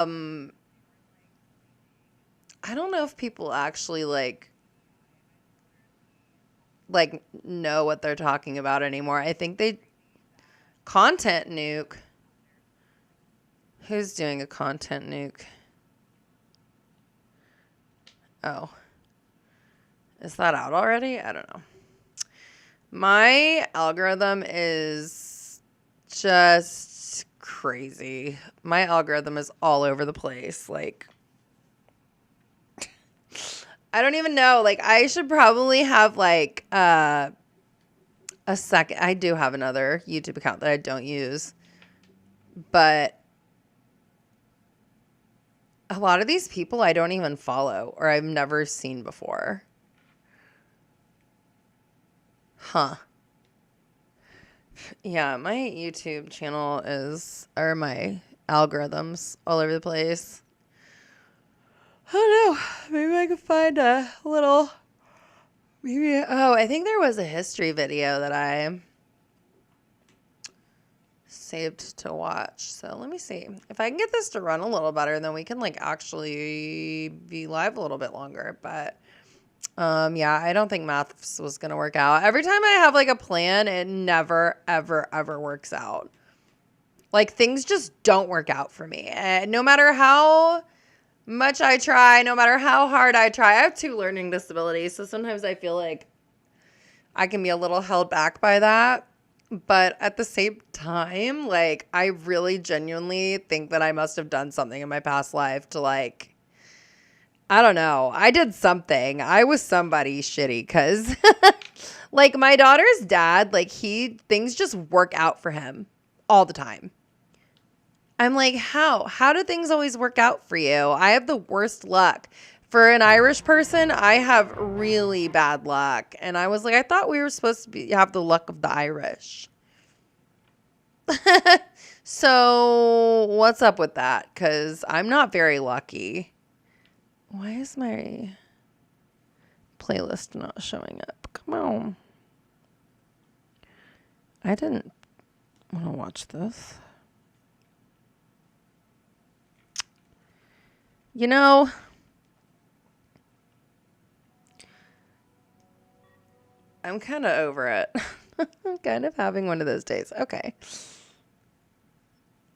I don't know if people actually like know what they're talking about anymore. I think they content nuke. Who's doing a content nuke? Oh. Is that out already? I don't know. My algorithm is just crazy. My algorithm is all over the place. Like, I don't even know. Like, I should probably have like a second. I do have another YouTube account that I don't use, but a lot of these people I don't even follow or I've never seen before. Huh. Yeah, my YouTube channel or my algorithms all over the place. Oh no, maybe I could find a little, I think there was a history video that I saved to watch. So let me see. If I can get this to run a little better, then we can like actually be live a little bit longer. But yeah, I don't think maths was going to work out. Every time I have like a plan, it never, ever, ever works out. Like things just don't work out for me. And no matter how much I try, no matter how hard I try, I have 2 learning disabilities. So sometimes I feel like I can be a little held back by that. But at the same time, like I really genuinely think that I must have done something in my past life to like, I don't know. I did something. I was somebody shitty because like my daughter's dad, like things just work out for him all the time. I'm like, how? How do things always work out for you? I have the worst luck. For an Irish person, I have really bad luck. And I was like, I thought we were supposed to have the luck of the Irish. So what's up with that? Because I'm not very lucky. Why is my playlist not showing up? Come on. I didn't want to watch this. You know, I'm kind of over it. I'm kind of having one of those days. Okay.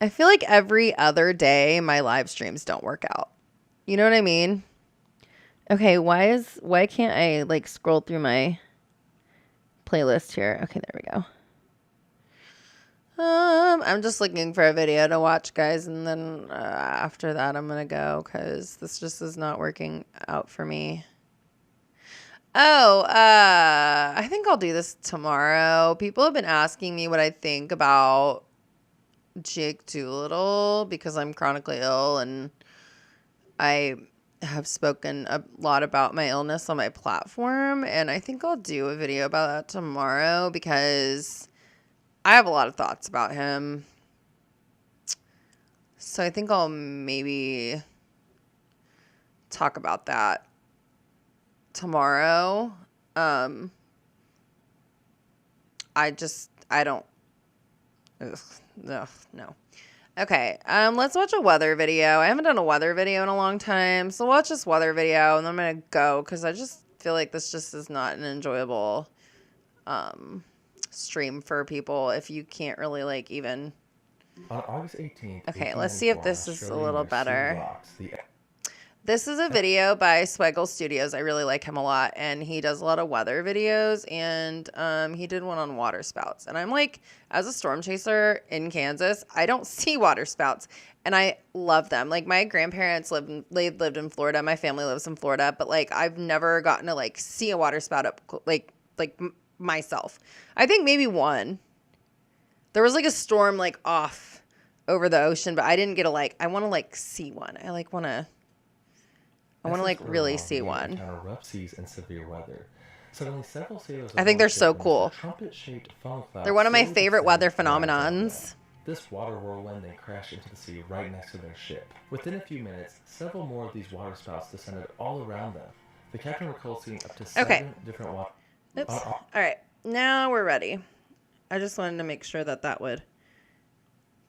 I feel like every other day my live streams don't work out. You know what I mean? Okay, why can't I like scroll through my playlist here? Okay, there we go. I'm just looking for a video to watch, guys, and then after that I'm gonna go because this just is not working out for me. Oh, I think I'll do this tomorrow. People have been asking me what I think about Jake Doolittle because I'm chronically ill and I have spoken a lot about my illness on my platform, and I think I'll do a video about that tomorrow because I have a lot of thoughts about him. So I think I'll maybe talk about that tomorrow. I don't. Ugh, no. Okay, let's watch a weather video. I haven't done a weather video in a long time, so watch this weather video, and then I'm gonna go because I just feel like this just is not an enjoyable stream for people if you can't really like even. On August 18th, Okay, let's see if this is a little better. Rocks, This is a video by Swaggle Studios. I really like him a lot, and he does a lot of weather videos, and he did one on waterspouts. And I'm like, as a storm chaser in Kansas, I don't see waterspouts, and I love them. Like, my grandparents lived in Florida. My family lives in Florida, but like I've never gotten to like see a waterspout up myself. I think maybe one. There was like a storm like off over the ocean, but I didn't get I want to like see one. I want to like really see one. Encounter rough seas and severe weather. Suddenly, several sailors I think they're so cool. Trumpet-shaped funnel clouds. They're one of my favorite weather phenomenons. This water whirlwind then crashed into the sea right next to their ship. Within a few minutes, several more of these waterspouts descended all around them. The captain recalled seeing up to 7 different water. Oops. All right, now we're ready. I just wanted to make sure that would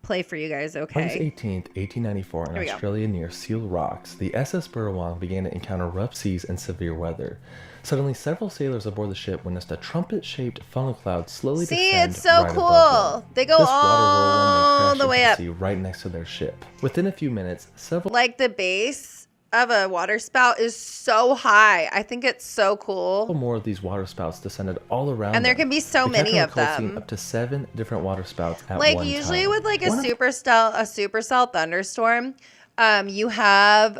play for you guys, August okay? 18th, 1894, in Here we go. Australia near Seal Rocks, the SS Burrowang began to encounter rough seas and severe weather. Suddenly, several sailors aboard the ship witnessed a trumpet-shaped funnel cloud slowly See, descend it's so right cool. above them. They go This water all whirlwind the then way crashed up. into the sea right next to their ship. Within a few minutes, several Like the base of a water spout is so high. I think it's so cool. more of these water spouts descended all around And there them. can be so The many captain of recalled seeing them. up to 7 different water spouts at Like one usually time. with like a One of the supercell thunderstorm, you have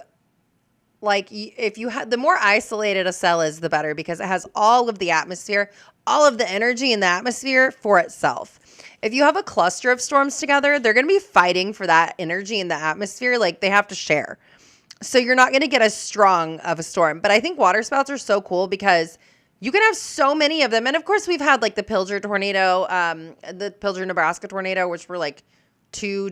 like if you have the more isolated a cell is, the better, because it has all of the atmosphere, all of the energy in the atmosphere for itself. If you have a cluster of storms together, they're going to be fighting for that energy in the atmosphere. Like they have to share. So you're not going to get as strong of a storm. But I think waterspouts are so cool because you can have so many of them. And of course, we've had like the Pilger tornado, the Pilger, Nebraska tornado, which were like two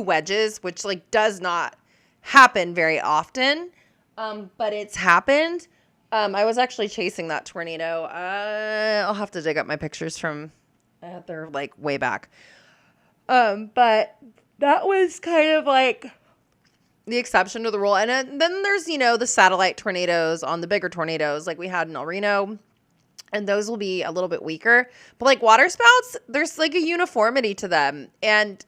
wedges, which like does not happen very often. But it's happened. I was actually chasing that tornado. I'll have to dig up my pictures from they're like way back. But that was kind of like the exception to the rule. And then there's, the satellite tornadoes on the bigger tornadoes like we had in El Reno. And those will be a little bit weaker. But like waterspouts, there's like a uniformity to them. And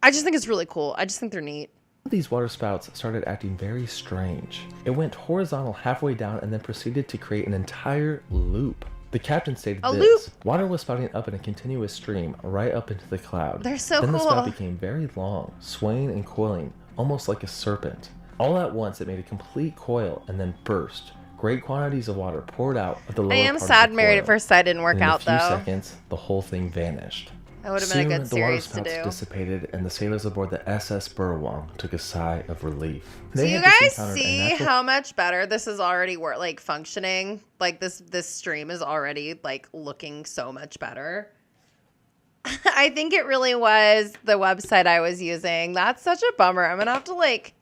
I just think it's really cool. I just think they're neat. These waterspouts started acting very strange. It went horizontal halfway down and then proceeded to create an entire loop. The captain stated this: water was spouting up in a continuous stream right up into the cloud. They're so then cool. the spout became very long, swaying and coiling, almost like a serpent. All at once, it made a complete coil and then burst. Great quantities of water poured out of the lower part of the coil. I am sad Married at First Sight didn't work out, though. In a few seconds, the whole thing vanished. That would have been a good series to do. Soon, the waterspouts dissipated, and the sailors aboard the SS Burrowang took a sigh of relief. So you guys see how much better this is already functioning? Like this stream is already like looking so much better. I think it really was the website I was using. That's such a bummer. I'm gonna have to like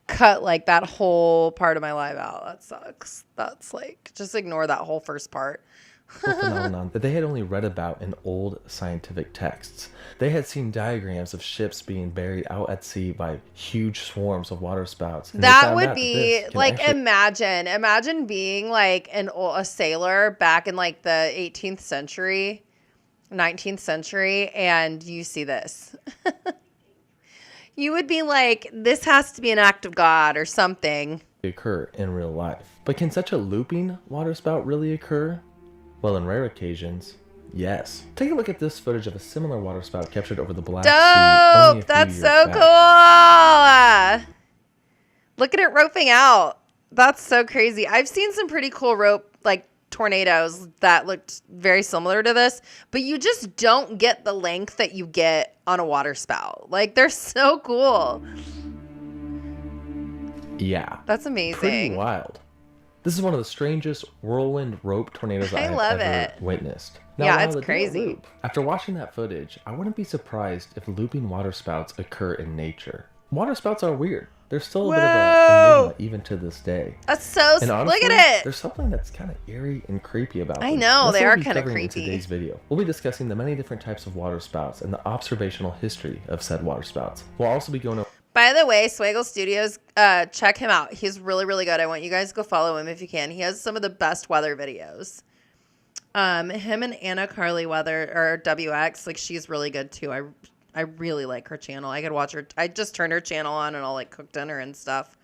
cut like that whole part of my live out. That sucks. That's like just ignore that whole first part. Phenomenon that they had only read about in old scientific texts. They had seen diagrams of ships being buried out at sea by huge swarms of waterspouts. That would be like imagine being like a sailor back in like the 18th century, 19th century, and you see this. You would be like, this has to be an act of God or something. Occur in real life. But can such a looping waterspout really occur? Well, in rare occasions, yes. Take a look at this footage of a similar waterspout captured over the Black Sea only a few That's years so back. cool. Look at it roping out. That's so crazy. I've seen some pretty cool rope like tornadoes that looked very similar to this, but you just don't get the length that you get on a waterspout. Like they're so cool. Yeah. That's amazing. Pretty wild. This is one of the strangest whirlwind rope tornadoes I have ever witnessed. Now, yeah, it's crazy. After watching that footage, I wouldn't be surprised if looping waterspouts occur in nature. Waterspouts are weird. They're still a bit of an enigma even to this day. That's so. And honestly, look at it. There's something that's kind of eerie and creepy about them. I know, they are kind of creepy. In today's video, we'll be discussing the many different types of waterspouts and the observational history of said waterspouts. We'll also be going over. By the way, Swaggle Studios, check him out. He's really, really good. I want you guys to go follow him if you can. He has some of the best weather videos. Him and Anna Carly Weather, or WX, like she's really good too. I really like her channel. I could watch her. I just turned her channel on and I'll like cook dinner and stuff.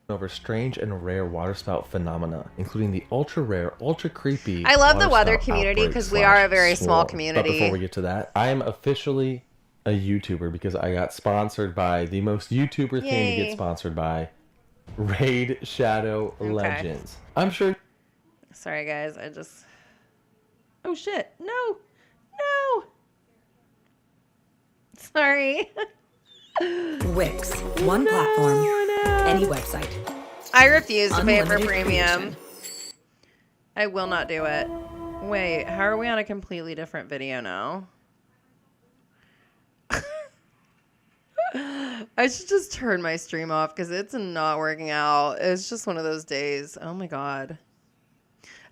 Over strange and rare waterspout phenomena, including the ultra rare, ultra creepy. I love the weather community because we are a very small community. But before we get to that, I am officially a YouTuber because I got sponsored by the most YouTuber thing to get sponsored by, Raid Shadow Legends. I'm sure. Sorry guys, I just. Oh shit! No. Sorry. Wix, one platform, any website. I refuse to pay for Unlimited premium. creation. I will not do it. Wait, how are we on a completely different video now? I should just turn my stream off because it's not working out. It's just one of those days. Oh my god.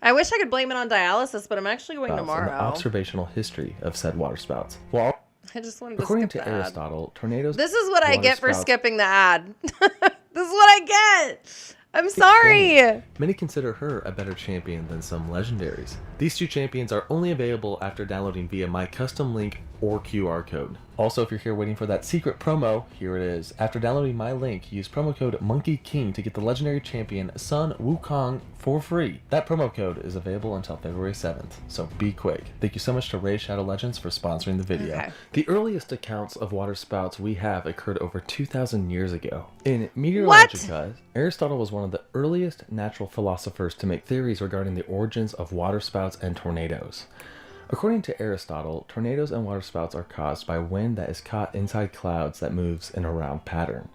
I wish I could blame it on dialysis, but I'm actually going tomorrow. And the observational history of said waterspouts. Well, I just wanted to According skip to the ad. Aristotle, tornadoes. This is what I get for waterspouts, skipping the ad. This is what I get. I'm sorry. Many consider her a better champion than some legendaries. These 2 champions are only available after downloading via my custom link or QR code. Also, if you're here waiting for that secret promo, here it is. After downloading my link, use promo code Monkey King to get the legendary champion Sun Wukong for free. That promo code is available until February 7th, so be quick. Thank you so much to Ray Shadow Legends for sponsoring the video. Okay. The earliest accounts of waterspouts we have occurred over 2,000 years ago. In Meteorologica, Aristotle was one of the earliest natural philosophers to make theories regarding the origins of waterspouts and tornadoes. According to Aristotle, tornadoes and waterspouts are caused by wind that is caught inside clouds that moves in a round pattern.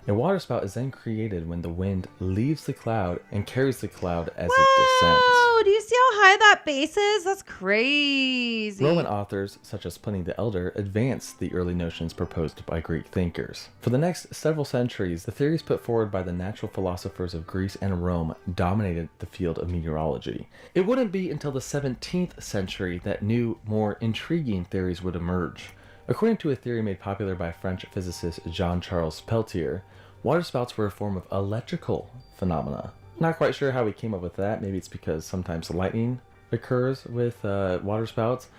A waterspout is then created when the wind leaves the cloud and carries the cloud as it descends. Oh, do you see how high that base is? That's crazy. Roman authors, such as Pliny the Elder, advanced the early notions proposed by Greek thinkers. For the next several centuries, the theories put forward by the natural philosophers of Greece and Rome dominated the field of meteorology. It wouldn't be until the 17th century that new, more intriguing theories would emerge. According to a theory made popular by French physicist Jean-Charles Peltier, waterspouts were a form of electrical phenomena. Not quite sure how he came up with that. Maybe it's because sometimes lightning occurs with waterspouts.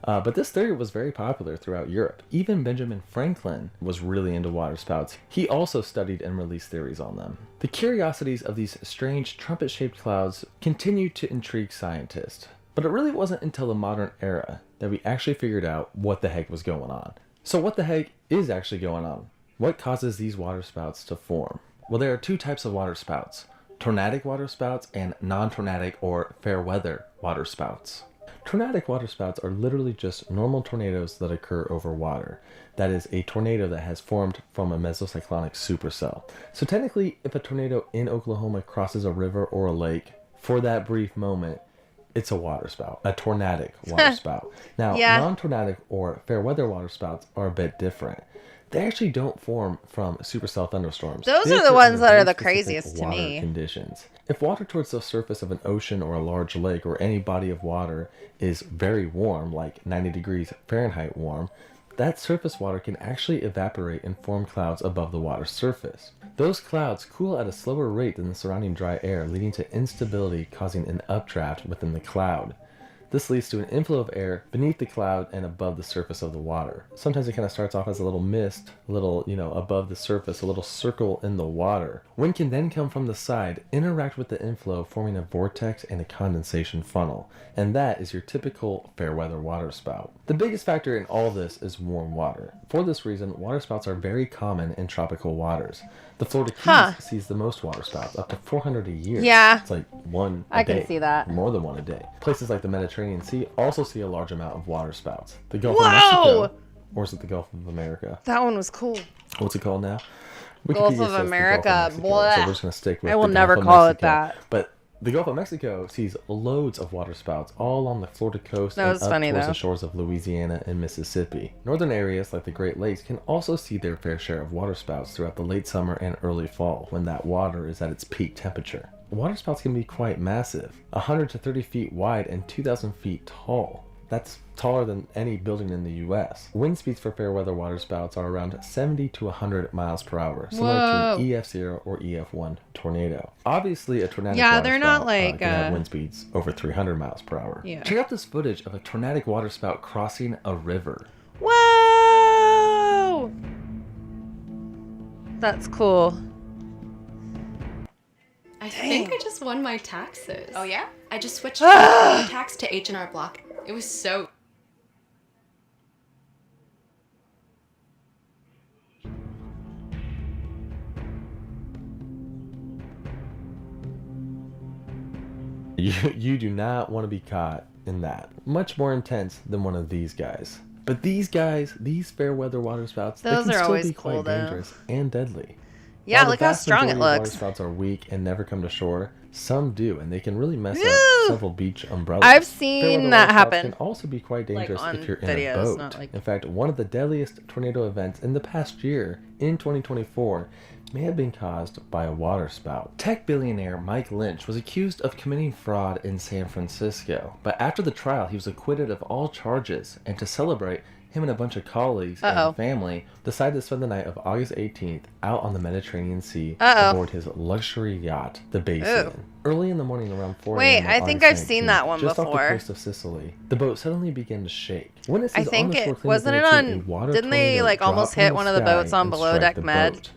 But this theory was very popular throughout Europe. Even Benjamin Franklin was really into waterspouts. He also studied and released theories on them. The curiosities of these strange trumpet-shaped clouds continued to intrigue scientists. But it really wasn't until the modern era that we actually figured out what the heck was going on. So what the heck is actually going on? What causes these waterspouts to form? Well, there are 2 types of waterspouts: tornadic waterspouts and non-tornadic or fair weather waterspouts. Tornadic waterspouts are literally just normal tornadoes that occur over water. That is, a tornado that has formed from a mesocyclonic supercell. So technically, if a tornado in Oklahoma crosses a river or a lake, for that brief moment, it's a waterspout, a tornadic waterspout. Now, non-tornadic or fair weather waterspouts are a bit different. They actually don't form from supercell thunderstorms. Those are the ones that are the craziest to me. Conditions. If water towards the surface of an ocean or a large lake or any body of water is very warm, like 90 degrees Fahrenheit warm, that surface water can actually evaporate and form clouds above the water's surface. Those clouds cool at a slower rate than the surrounding dry air, leading to instability causing an updraft within the cloud. This leads to an inflow of air beneath the cloud and above the surface of the water. Sometimes it kind of starts off as a little mist, a little, above the surface, a little circle in the water. Wind can then come from the side, interact with the inflow, forming a vortex and a condensation funnel. And that is your typical fair weather waterspout. The biggest factor in all this is warm water. For this reason, waterspouts are very common in tropical waters. The Florida Keys sees the most waterspouts, up to 400 a year. Yeah. It's like one a I day. can see that. More than one a day. Places like the Mediterranean Sea also see a large amount of waterspouts. The Gulf of Mexico, or is it the Gulf of America? That one was cool. What's it called now? Gulf Wikipedia of says the America. Gulf of Mexico, so we're just going to stick with I will the never Gulf of call it Mexico. that. But the Gulf of Mexico sees loads of waterspouts all along the Florida coast That and was up funny, towards though. the shores of Louisiana and Mississippi. Northern areas like the Great Lakes can also see their fair share of waterspouts throughout the late summer and early fall when that water is at its peak temperature. Waterspouts can be quite massive, 100 to 30 feet wide and 2,000 feet tall. That's taller than any building in the U.S. Wind speeds for fair weather waterspouts are around 70 to 100 miles per hour, similar to an EF0 or EF1 tornado. Obviously, a tornadic they're not waterspout can have wind speeds over 300 miles per hour. Yeah. Check out this footage of a tornadic waterspout crossing a river. Whoa! That's cool. I think I just won my taxes. Oh yeah? I just switched from property tax to H&R Block. It was so... You do not want to be caught in that. Much more intense than one of these guys. But these guys, these fair weather waterspouts, they Those can are still always be cool, quite though. dangerous and deadly. Yeah, While the look how vast strong it majority of looks. Waterspouts are weak and never come to shore. Some do, and they can really mess Woo! up several beach umbrellas. I've Fair seen weather that waterspouts happen. Can also be quite dangerous on if you're in videos, a boat. not like- In fact, one of the deadliest tornado events in the past year, in 2024, may have been caused by a waterspout. Tech billionaire Mike Lynch was accused of committing fraud in San Francisco, but after the trial, he was acquitted of all charges, and to celebrate, him and a bunch of colleagues and family decided to spend the night of August 18th out on the Mediterranean Sea aboard his luxury yacht, the Basin. Early in the morning around 4 Wait, a.m. I think I've seen that one just before. Off the coast of Sicily, the boat suddenly began to shake. I think it wasn't it on. Didn't they like almost hit one of the boats on Below Deck Med?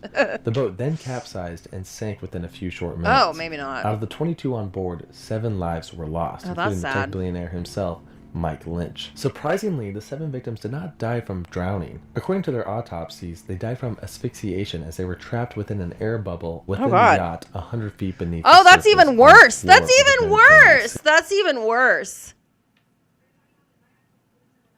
The boat then capsized and sank within a few short minutes. Oh, maybe not. Out of the 22 on board, 7 lives were lost, including the tech billionaire himself, Mike Lynch. Surprisingly, the 7 victims did not die from drowning. According to their autopsies, they died from asphyxiation as they were trapped within an air bubble within the yacht 100 feet beneath the that's surface even worse! That's even worse! That's even worse!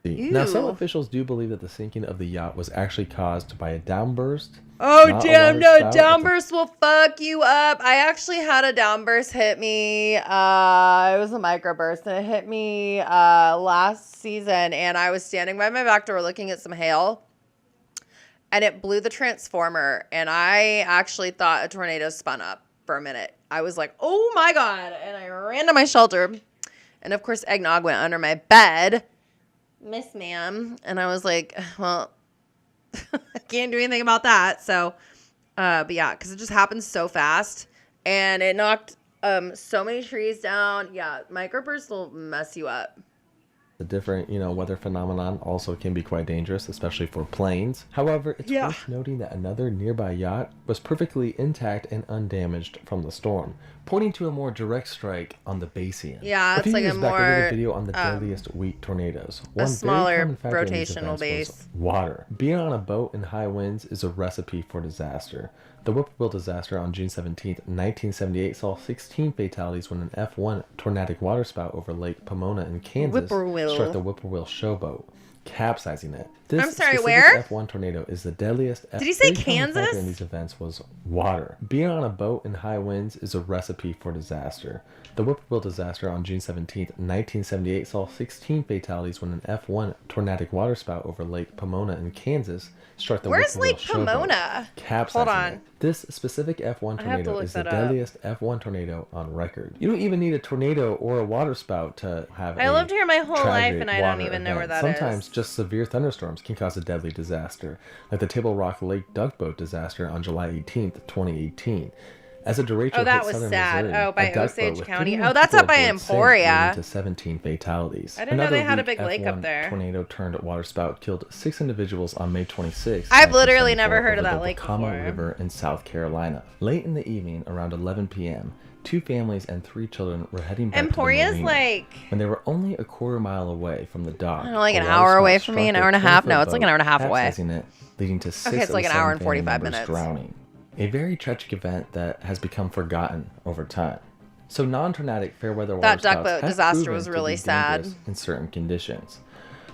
Now, some officials do believe that the sinking of the yacht was actually caused by a downburst. Oh, damn, no, downburst will fuck you up. I actually had a downburst hit me. It was a microburst, and it hit me last season, and I was standing by my back door looking at some hail, and it blew the transformer, and I actually thought a tornado spun up for a minute. I was like, oh, my God, and I ran to my shelter, and, of course, eggnog went under my bed. Miss ma'am. And I was like, well, I can't do anything about that. So, but yeah, because it just happened so fast and it knocked so many trees down. Yeah, microbursts will mess you up. The different, weather phenomenon also can be quite dangerous, especially for planes. However, it's worth noting that another nearby yacht was perfectly intact and undamaged from the storm, pointing to a more direct strike on the Basin. Yeah, it's like a more I did a video on the deadliest weak tornadoes. A smaller rotational base. Water. Being on a boat in high winds is a recipe for disaster. The Whippoorwill disaster on June 17, 1978 saw 16 fatalities when an F1 tornadic waterspout over Lake Pomona in Kansas struck the Whippoorwill showboat, capsizing it. This I'm sorry, specific where? F1 tornado is the deadliest. Did he say Every Kansas? factor in these events was water. Being on a boat in high winds is a recipe for disaster. The Whippoorwill disaster on June 17, 1978 saw 16 fatalities when an F1 tornadic waterspout over Lake Pomona in Kansas struck the Where's Whippoorwill Lake Pomona? capsizing Hold on. it. This specific F1 tornado is the deadliest F1 tornado on record. You don't even need a tornado or a waterspout to have I lived here my whole life and I don't even know where that is. Sometimes just severe thunderstorms can cause a deadly disaster, like the Table Rock Lake duck boat disaster on July 18th, 2018. As a derecho that hit was southern sad. Missouri, By a duck Osage boat County. with 31 That's up by people aboard sank, Emporia. leading to 17 fatalities. I didn't know they had a weak big lake up F1 there. Tornado turned waterspout killed 6 individuals on May 26. I've literally never heard of that lake before. before. River in South Carolina. Late in the evening, around 11 p.m., 2 families and 3 children were heading back Emporia's to the marina like when they were only a quarter mile away from the dock. I don't know, like an hour away from me, an hour and a half. No, it's like an hour and a half away. It, leading to 6 it's like an hour and 45 minutes drowning. A very tragic event that has become forgotten over time. So non-tornadic fair weather that waterspouts duck boat have disaster proven was to really be sad dangerous in certain conditions,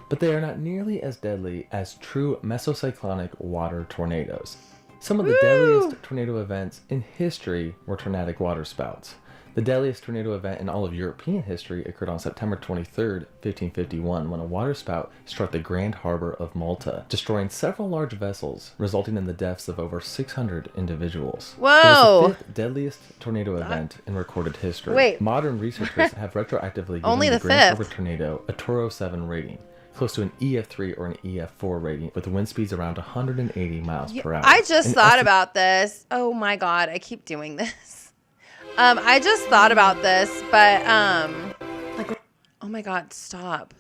but they are not nearly as deadly as true mesocyclonic water tornadoes. Some of the deadliest tornado events in history were tornadic waterspouts. The deadliest tornado event in all of European history occurred on September 23, 1551, when a waterspout struck the Grand Harbor of Malta, destroying several large vessels, resulting in the deaths of over 600 individuals. Whoa! It was the 5th deadliest tornado event in recorded history. Wait. Modern researchers have retroactively given Only the the Grand 5th. Harbor tornado a Toro 7 rating, close to an EF3 or an EF4 rating, with wind speeds around 180 miles per hour. I just thought about this. Oh my God, I keep doing this. I just thought about this, but oh my God, stop.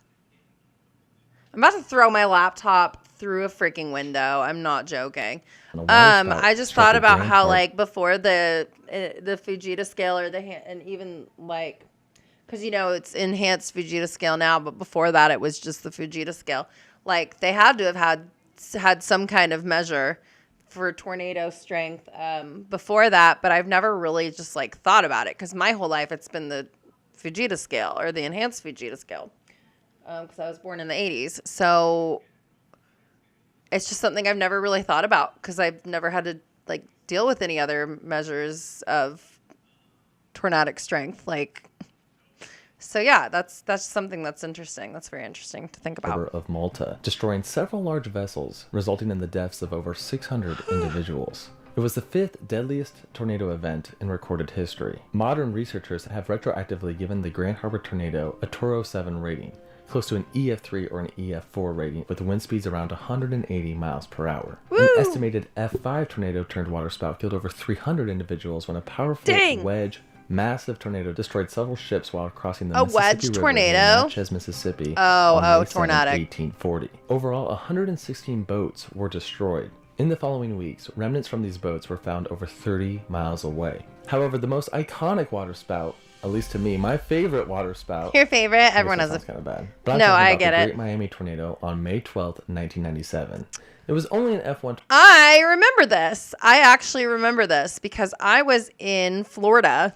I'm about to throw my laptop through a freaking window. I'm not joking. I just thought about how like before the Fujita scale or and even like, because it's enhanced Fujita scale now, but before that it was just the Fujita scale. Like they had to have had some kind of measure for tornado strength before that, but I've never really just like thought about it because my whole life it's been the Fujita scale or the enhanced Fujita scale because I was born in the 80s. So it's just something I've never really thought about because I've never had to like deal with any other measures of tornadic strength. So yeah, that's something that's interesting. That's very interesting to think about. Of Malta, destroying several large vessels, resulting in the deaths of over 600 individuals. It was the 5th deadliest tornado event in recorded history. Modern researchers have retroactively given the Grand Harbor tornado a Toro 7 rating, close to an EF3 or an EF4 rating, with wind speeds around 180 miles per hour. Woo! An estimated F5 tornado turned waterspout killed over 300 individuals when a powerful wedge massive tornado destroyed several ships while crossing the Mississippi wedge River tornado? in Natchez, Mississippi on May 7, tornadic. 1840. Overall, 116 boats were destroyed. In the following weeks, remnants from these boats were found over 30 miles away. However, the most iconic waterspout, at least to me, my favorite waterspout. Your favorite? Everyone has Sounds a... kind of bad. But I'm No, talking I about get the it. Great Miami Tornado on May 12th, 1997. It was only an F1. I remember this. I actually remember this because I was in Florida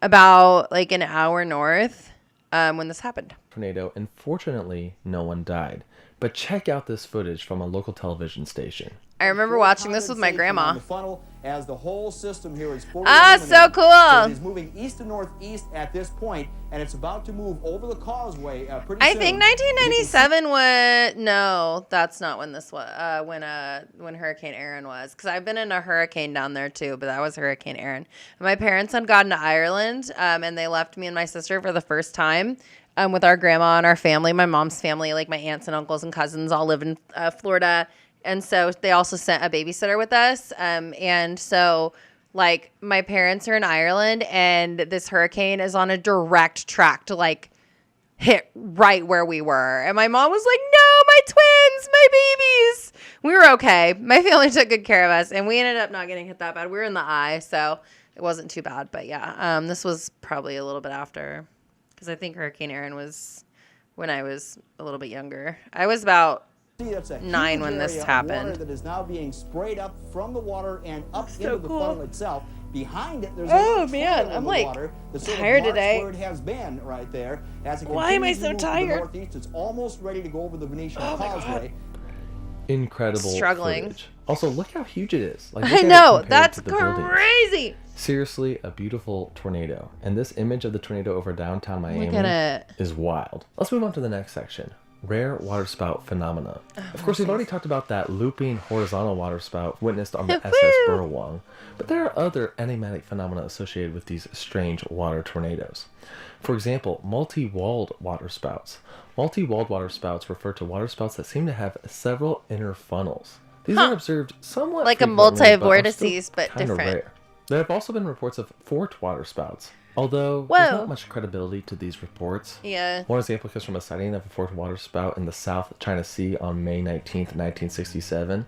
about like an hour north when this happened. Tornado, and fortunately, no one died. But check out this footage from a local television station. I remember watching this with my grandma. The funnel as the whole system here is fully Ah, so illuminated. cool. So it is moving east to northeast at this point, and it's about to move over the causeway pretty soon. I think 1997 was... No, that's not when this was. When Hurricane Aaron was. Because I've been in a hurricane down there too, but that was Hurricane Aaron. My parents had gone to Ireland, and they left me and my sister for the first time with our grandma and our family. My mom's family, like my aunts and uncles and cousins, all live in Florida. And so they also sent a babysitter with us. And so, like, my parents are in Ireland, and this hurricane is on a direct track to, like, hit right where we were. And my mom was like, no, my twins, my babies. We were okay. My family took good care of us, and we ended up not getting hit that bad. We were in the eye, so it wasn't too bad. But, yeah, this was probably a little bit after, because I think Hurricane Aaron was when I was a little bit younger. I was about... That's a 9 huge when this area of happened. water that is now being sprayed up from the water and up So into the cool. funnel itself. Behind it, there's Oh, a man, trail in I'm, the like, water that sort of tired marks today. where it has been right there. As it Why am I continues to so move to the tired? northeast, it's almost ready to go over the Venetian Oh, my God. Causeway. Incredible Struggling. footage. Also, look how huge it is. Like, look I at it know. compared That's to the buildings. crazy. Seriously, a beautiful tornado. And this image of the tornado over downtown Miami Look at it. is wild. Let's move on to the next section. Rare waterspout phenomena. Of course, we've already talked about that looping horizontal waterspout witnessed on the SS Burwang, but there are other enigmatic phenomena associated with these strange water tornadoes. For example, multi-walled waterspouts. Multi-walled waterspouts refer to waterspouts that seem to have several inner funnels. These are observed somewhat Like a frequently, but are multi-vortices, still but kinda different. rare. There have also been reports of forked waterspouts, although there's not much credibility to these reports. Yeah. One example comes from a sighting of a forked waterspout in the South China Sea on May 19th, 1967.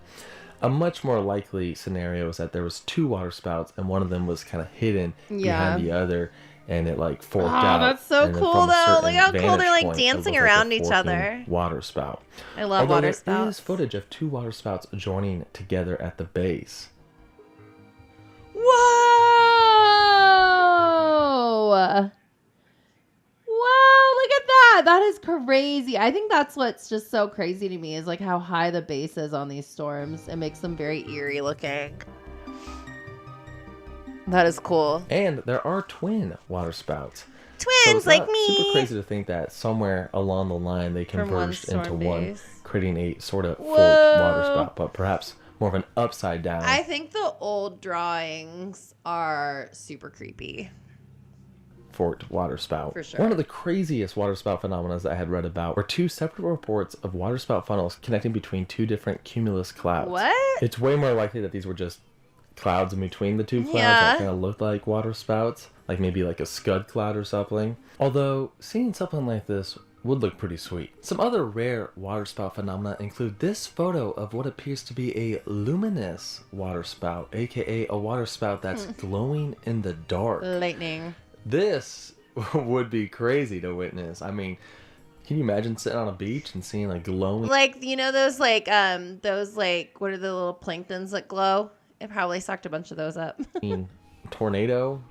A much more likely scenario is that there was two waterspouts and one of them was kind of hidden behind the other, and it like forked out. That's so and then cool, from a though. certain Look how cool vantage they're, like, point, it dancing looked like a around each forking other. Waterspout. I love Although there waterspouts. is footage of two waterspouts joining together at the base. Whoa! Whoa, look at that. That is crazy. I think that's what's just so crazy to me is like how high the base is on these storms. It makes them very eerie looking. That is cool. And there are twin waterspouts. So Twins it's like not me. super crazy to think that somewhere along the line they From one converged into storm one, base. creating a sort of forked Whoa. waterspout, but perhaps more of an upside down. I think the old drawings are super creepy. Forked waterspout. For sure. One of the craziest waterspout phenomena that I had read about were two separate reports of waterspout funnels connecting between two different cumulus clouds. What? It's way more likely that these were just clouds in between the two clouds Yeah. that kind of looked like waterspouts, like maybe like a scud cloud or something. Although seeing something like this would look pretty sweet. Some other rare waterspout phenomena include this photo of what appears to be a luminous waterspout, aka a waterspout that's glowing in the dark. Lightning. This would be crazy to witness. I mean, can you imagine sitting on a beach and seeing a glowing... Like, you know those like, what are the little planktons that glow? It probably sucked a bunch of those up. tornado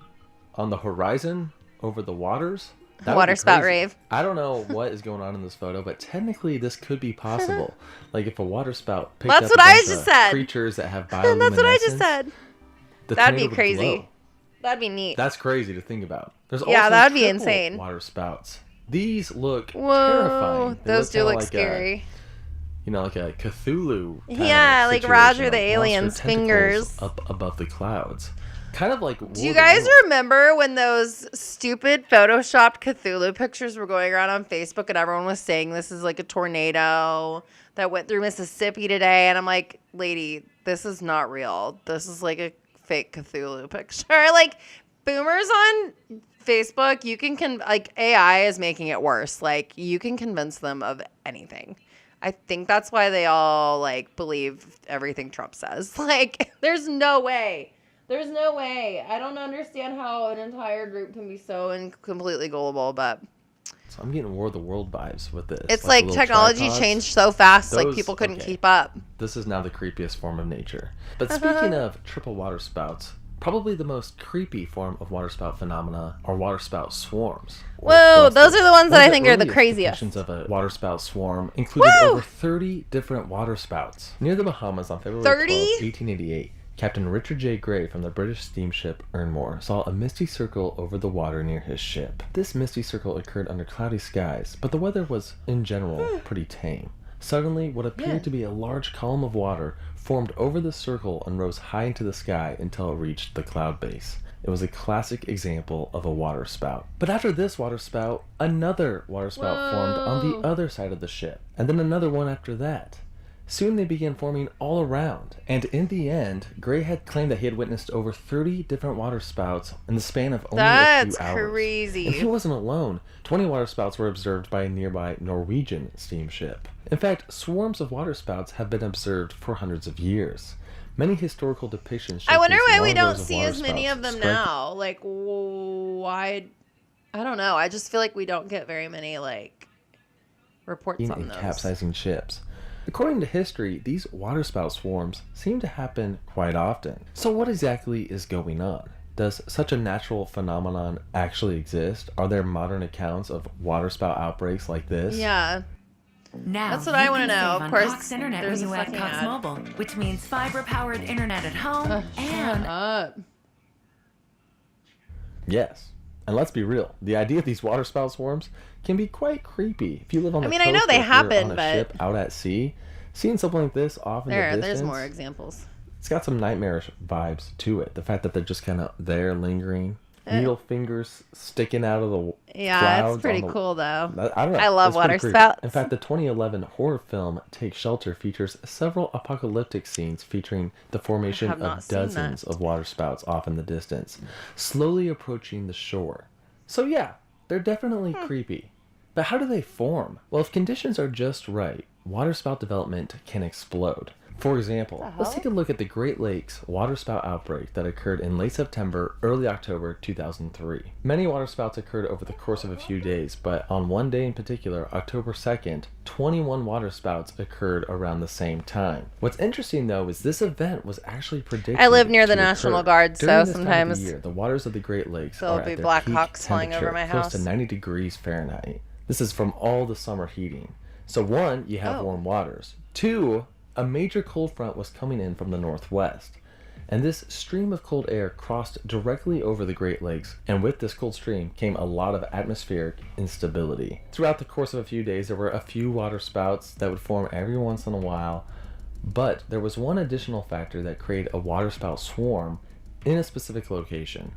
on the horizon over the waters? That would be Waterspout crazy. rave. I don't know what is going on in this photo, but technically this could be possible. Like if a waterspout picked That's up what a I bunch just of said. creatures that have bioluminescence, That's what I just said. the That'd be tornado would crazy. glow. That'd be neat. That's crazy to think about. There's Yeah, also that'd be triple insane. waterspouts. These look Whoa, terrifying. They those do kinda look like scary. like a Cthulhu kind Yeah, of like situation Roger of the monster alien's tentacles fingers. up above the clouds. Kind of like. Do you guys remember when those stupid photoshopped Cthulhu pictures were going around on Facebook and everyone was saying this is like a tornado that went through Mississippi today? And I'm like, lady, this is not real. This is like a fake Cthulhu picture. Like, boomers on Facebook, you can like AI is making it worse. Like, you can convince them of anything. I think that's why they all like believe everything Trump says. Like, there's no way. There's no way. I don't understand how an entire group can be so completely gullible, but So I'm getting War of the World vibes with this. it's like technology tripods. changed so fast, like people couldn't keep up. This is now the creepiest form of nature. But speaking of triple waterspouts, probably the most creepy form of waterspout phenomena are waterspout swarms. Whoa, those are the ones that I think are the craziest. Depictions of a waterspout swarm included over 30 different waterspouts. Near the Bahamas on February 12, 1888, Captain Richard J. Gray from the British steamship Ernmore saw a misty circle over the water near his ship. This misty circle occurred under cloudy skies, but the weather was, in general, pretty tame. Suddenly, what appeared to be a large column of water formed over the circle and rose high into the sky until it reached the cloud base. It was a classic example of a waterspout. But after this waterspout, another waterspout formed on the other side of the ship, and then another one after that. Soon they began forming all around, and in the end, Gray had claimed that he had witnessed over 30 different waterspouts in the span of only a few hours. That's crazy. And he wasn't alone. 20 waterspouts were observed by a nearby Norwegian steamship. In fact, swarms of waterspouts have been observed for hundreds of years. Many historical depictions show I wonder these why we long don't rows of see as many waterspouts of them spread now. Like, why? I don't know. I just feel like we don't get very many, like, reports on in those. capsizing ships. According to history, these waterspout swarms seem to happen quite often. So what exactly is going on? Does such a natural phenomenon actually exist? Are there modern accounts of waterspout outbreaks like this? Yeah. Now, That's what I want to you can know. save Of on course, Cox Internet there's when a you add fucking Cox ad. Mobile, which means fiber-powered internet at home and Shut up. Yes. And let's be real, the idea of these waterspout swarms can be quite creepy. If you live on the I mean, coast I know they or if you're happen, on a but- ship out at sea, seeing something like this off in the distance, There's more examples. it's got some nightmarish vibes to it. The fact that they're just kind of there lingering, needle fingers sticking out of the Yeah, clouds. it's pretty on the- cool though. I don't know. I love It's pretty creepy. waterspouts. In fact, the 2011 horror film Take Shelter features several apocalyptic scenes featuring the formation have not of seen dozens that. of waterspouts off in the distance, slowly approaching the shore. So yeah, they're definitely creepy. But how do they form? Well, if conditions are just right, waterspout development can explode. For example, let's take a look at the Great Lakes waterspout outbreak that occurred in late September, early October 2003. Many waterspouts occurred over the course of a few days, but on one day in particular, October 2nd, 21 waterspouts occurred around the same time. What's interesting though is this event was actually predicted. I live near the to National occur. Guard, During so this time of sometimes the year, the waters of the Great Lakes there'll are be at their Black peak Hawks flying over temperature, my close to house. 90 degrees Fahrenheit. This is from all the summer heating. So one, you have Oh. warm waters. Two, a major cold front was coming in from the northwest. And this stream of cold air crossed directly over the Great Lakes, and with this cold stream came a lot of atmospheric instability. Throughout the course of a few days, there were a few waterspouts that would form every once in a while, but there was one additional factor that created a waterspout swarm in a specific location.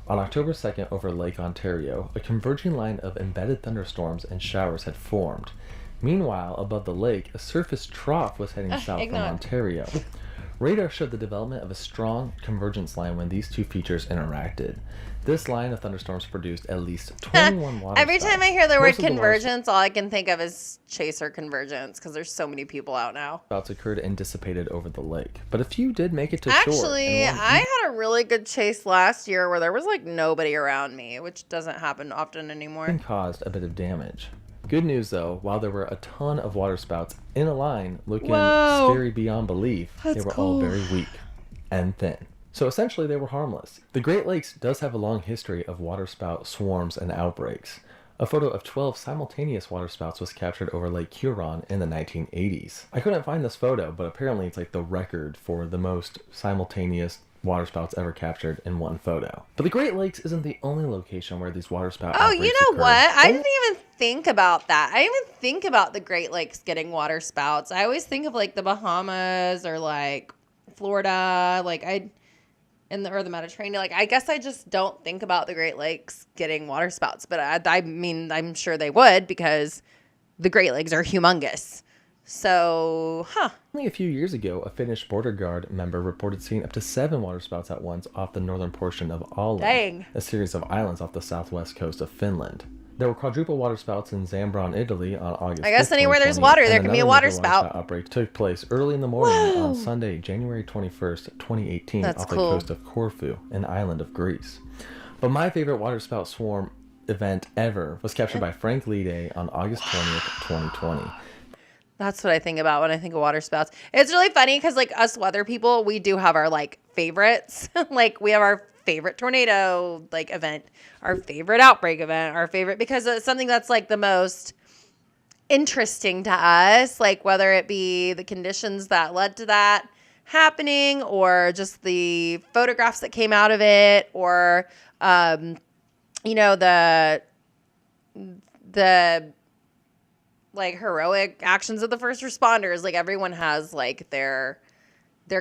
On October 2nd, over Lake Ontario, a converging line of embedded thunderstorms and showers had formed. Meanwhile, above the lake, a surface trough was heading south from ignorant. Ontario. Radar showed the development of a strong convergence line when these two features interacted. This line of thunderstorms produced at least 21 waterspouts. Every time I hear the word Most of the convergence, all I can think of is chaser convergence because there's so many people out now. waterspouts occurred and dissipated over the lake, but a few did make it to shore. Actually, and one I had a really good chase last year where there was like nobody around me, which doesn't happen often anymore. even caused a bit of damage. Good news though, while there were a ton of waterspouts in a line looking Whoa. scary beyond belief, they That's were all cool. very weak and thin. So essentially they were harmless. The Great Lakes does have a long history of waterspout swarms and outbreaks. A photo of 12 simultaneous waterspouts was captured over Lake Huron in the 1980s. I couldn't find this photo, but apparently it's like the record for the most simultaneous waterspouts ever captured in one photo. But the Great Lakes isn't the only location where these waterspout Oh, outbreaks you know occur. what? I didn't even think about that. I didn't even think about the Great Lakes getting water spouts. I always think of like the Bahamas or like Florida. Like or the Mediterranean. Like, I guess I just don't think about the Great Lakes getting water spouts, but I mean, I'm sure they would because the Great Lakes are humongous. So, Only a few years ago, a Finnish border guard member reported seeing up to 7 waterspouts at once off the northern portion of Åland, Dang. a series of islands off the southwest coast of Finland. There were quadruple waterspouts in Zambron, Italy on August 5th, I guess anywhere there's 2020, water, there and can be a another water major spout. Outbreak took place early in the morning Whoa. on Sunday, January 21st, 2018, That's off cool. the coast of Corfu, an island of Greece. But my favorite waterspout swarm event ever was captured by Frank Lede on August 20th, 2020. That's what I think about when I think of water spouts. It's really funny because, like, us weather people, we do have our, like, favorites. Like, we have our favorite tornado, like, event, our favorite outbreak event, our favorite, because it's something that's, like, the most interesting to us, like, whether it be the conditions that led to that happening or just the photographs that came out of it or, you know, the like heroic actions of the first responders. Like, everyone has like their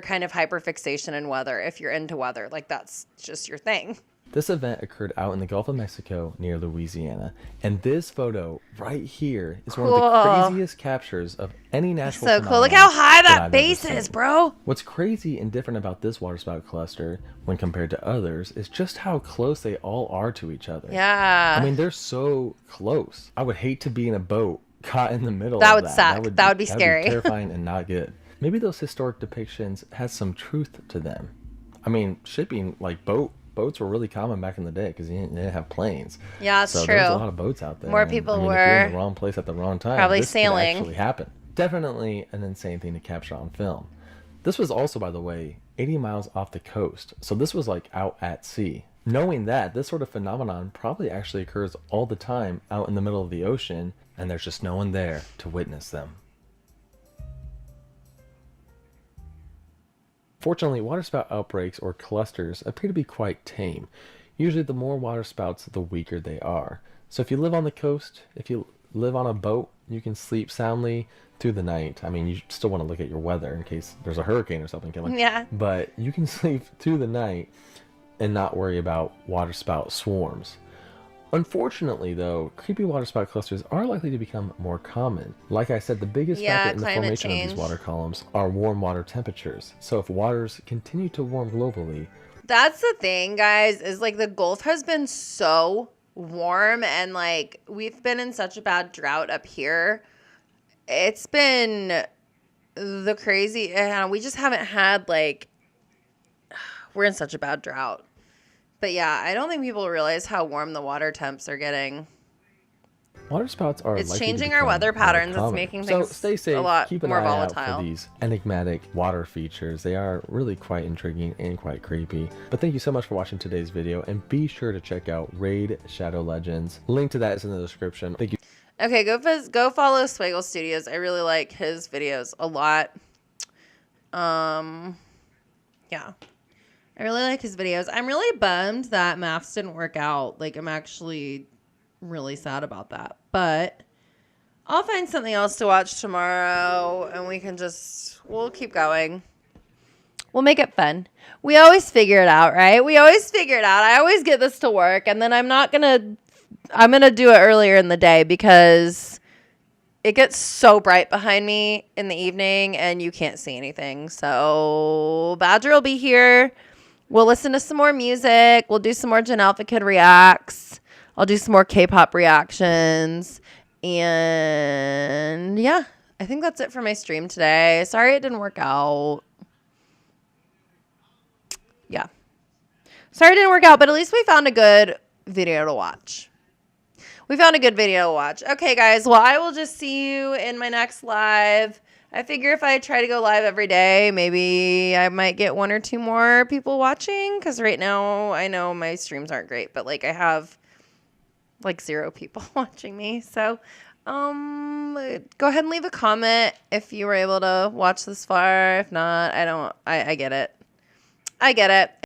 kind of hyperfixation in weather. If you're into weather, like, that's just your thing. This event occurred out in the Gulf of Mexico near Louisiana, and this photo right here is one of the craziest captures of any natural So cool. Look phenomenon how high that I've base ever is, seen. bro. What's crazy and different about this waterspout cluster when compared to others is just how close they all are to each other. Yeah. I mean, they're so close. I would hate to be in a boat caught in the middle That of would that. suck. That would be scary. Terrifying and not good. Maybe those historic depictions has some truth to them. I mean, shipping, like boats were really common back in the day because you didn't have planes. Yeah, that's so true. there's a lot of boats out there. More and, people I mean, were if you're in the wrong place at the wrong time, probably this sailing. could actually happen. Definitely an insane thing to capture on film. This was also, by the way, 80 miles off the coast, so this was like out at sea. Knowing that, this sort of phenomenon probably actually occurs all the time out in the middle of the ocean, and there's just no one there to witness them. Fortunately, waterspout outbreaks or clusters appear to be quite tame. Usually the more waterspouts, the weaker they are. So if you live on the coast, if you live on a boat, you can sleep soundly through the night. I mean, you still want to look at your weather in case there's a hurricane or something coming. Yeah. But you can sleep through the night and not worry about waterspout swarms. Unfortunately, though, creepy waterspout clusters are likely to become more common. Like I said, the biggest factor in the climate formation of change. these water columns are warm water temperatures. So if waters continue to warm globally, That's the thing, guys, is like the Gulf has been so warm and like we've been in such a bad drought up here. It's been the crazy, and we just haven't had like, we're in such a bad drought. But yeah, I don't think people realize how warm the water temps are getting. waterspouts are It's likely to changing our become weather more patterns. It's common. making So things stay safe. a lot Keep an more eye out volatile. for these enigmatic water features. They are really quite intriguing and quite creepy. But thank you so much for watching today's video, and be sure to check out Raid Shadow Legends. Link to that is in the description. Thank you. Okay, go follow Swaggle Studios. I really like his videos a lot. Yeah. I really like his videos. I'm really bummed that maths didn't work out. Like, I'm actually really sad about that. But I'll find something else to watch tomorrow, and we'll keep going. We'll make it fun. We always figure it out, right? We always figure it out. I always get this to work, and then I'm going to do it earlier in the day because it gets so bright behind me in the evening, and you can't see anything. So Badger will be here. We'll listen to some more music. We'll do some more Gen Alpha Kid reacts. I'll do some more K-pop reactions. And yeah, I think that's it for my stream today. Sorry it didn't work out. Yeah. Sorry it didn't work out, but at least we found a good video to watch. Okay, guys. Well, I will just see you in my next live. I figure if I try to go live every day, maybe I might get 1 or 2 more people watching. Because right now, I know my streams aren't great, but like I have like 0 people watching me. So, go ahead and leave a comment if you were able to watch this far. If not, I get it.